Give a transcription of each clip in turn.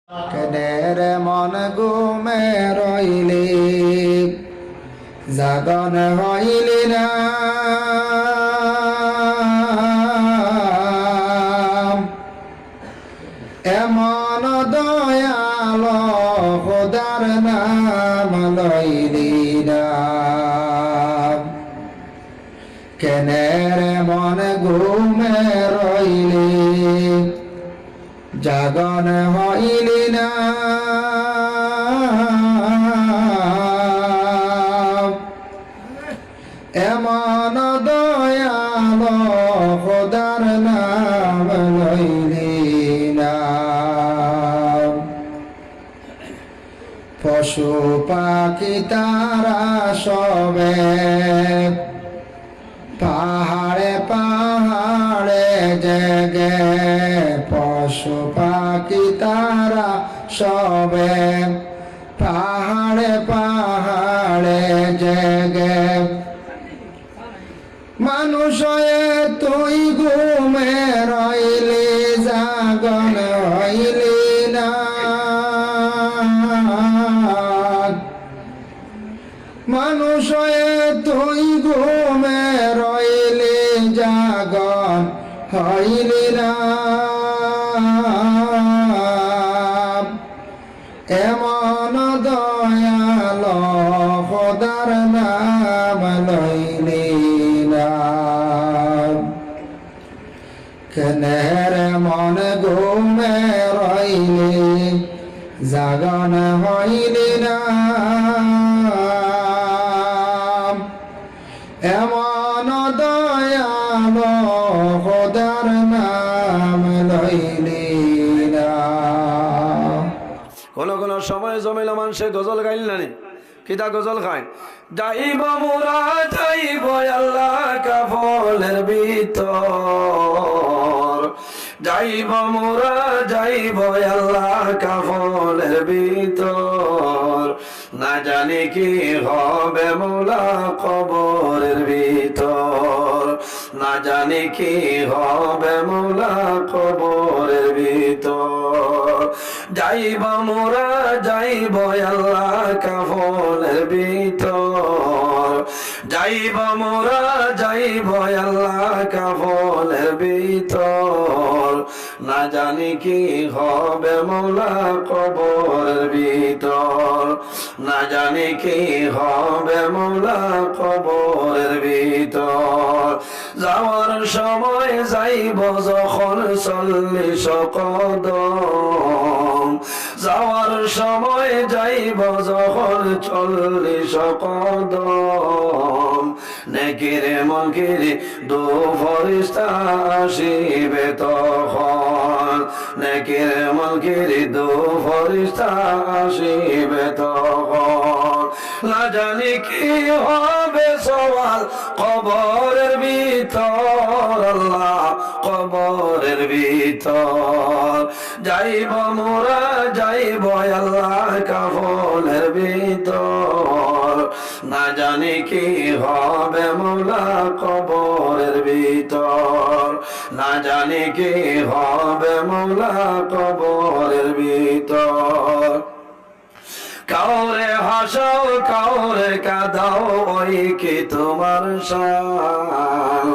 কেনের মন ঘুমে রইলি জাগন হইলি না এমন দয়াল খোদার নাম লইলি না কেনের মন ঘুমে রইলি জাগন হইলি না এমন দয়াল খোদার নাম লইলি না পশু পাখি তারা সবে পাহাড়ে পাহাড়ে জেগে পশু পাখি তারা সবে পাহাড়ে পাহাড়ে জেগে মানুষ তুই ঘুমে রইলি জাগন হইলি না মানুষ তুই ঘুমে রইলি জাগন হইলি না এমন দয়াল খোদার নাম লইলি না কেনের মন ঘুমে রইলি জাগন হইলি না এমন দয়াল খোদার নাম লইলি না কোন কোন সময় জমিল মানুষে গজল গাইল নানি কিতা গজল খায় যাইব মোরা যাইব আল্লাহ কাফলের ভিতর যাইব মোরা যাইব আল্লাহ কাফলের ভিতর না জানি কি হবে মোলা কবরের ভিতর না জানি কি হবে মোলা কবরের ভিতর যাইব মোরা যাইব আল্লাহ কাফলের ভিতর যাইব মোরা যাইব আল্লাহ কাফলের ভিতর না জানি কি হবে মোলা কবরের ভিতর না জানি কি হবে মোলা কবরের ভিতর যাওয়ার সময় যাইব যখন 40 কদম যাওয়ার সময় যাইব যখন 40 কদম নেকির মনকির দু ফেরেশতা আসিবে তখন নেকির মনকির দু ফেরেশতা আসিবে তখন না জানি কি হবে সওয়াল কবরের ভিতর আল্লাহ কবরের ভিতর যাইব মোরা যাইব আল্লাহ কাফলের ভিতর না জানি কি হবে মোলা কবরের ভিতর না জানি কি হবে মোলা কবরের ভিতর কাউরে হাসাও কাউরে কাঁদাও ওই কি তোমার শান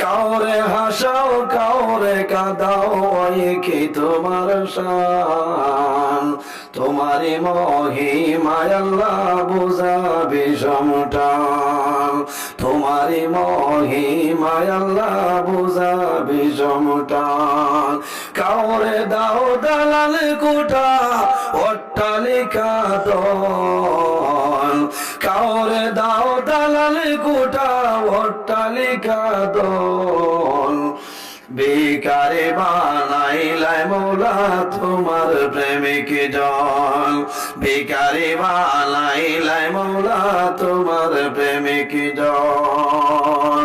কাউরে হাসাও কাউরে কাঁদাও ওই কি তোমার শান তোমারি মহিমায় আল্লাহ বুঝাবি সমটান তোমারি মহিমায় আল্লাহ বুঝাবি সমটান কাউরে দাও দালাল কোঠা অট্টালিকা দল কাউরে দাও দালাল কোঠা অট্টালিকা দল বেকারে বানাইলাই মৌলা তোমার প্রেমিক জন বেকারে বানাইলাই মৌলা তোমার প্রেমিক জন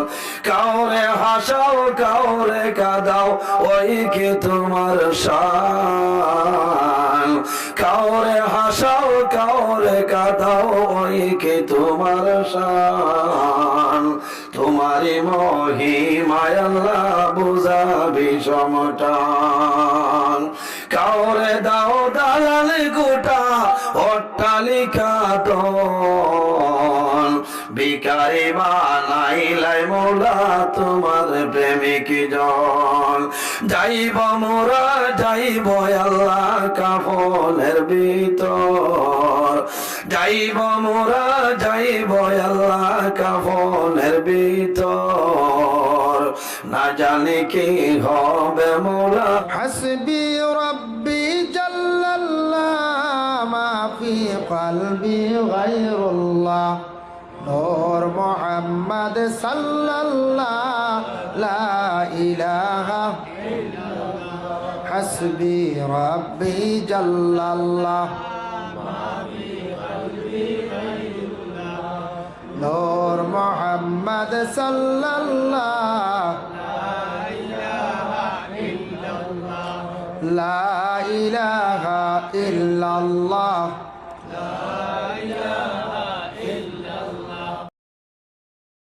কাউরে হাসাও কাউরে কাঁদাও ওই কি তোমার শান কাউরে হাসাও কাউরে কাঁদাও ওই কি তোমার শান তোমারি মহিমায় আল্লাহ বুঝাবি সমটান কাউরে দাও দালাল গোটা অট্টালিকা দল ভিখারি বানাইলাই মৌলা তোমার প্রেমিক জন যাইব মোরা যাইব আল্লাহ কাফনের ভিতর যাইব মোরা যাইব আল্লাহ কাফনের ভিতর না জানি কি হবে মোরা حسبي ربي جل الله ما في قلبي غير الله نور محمد صلى الله لا إله حسبي ربي جل الله نور محمد صلى الله لا إله إلا الله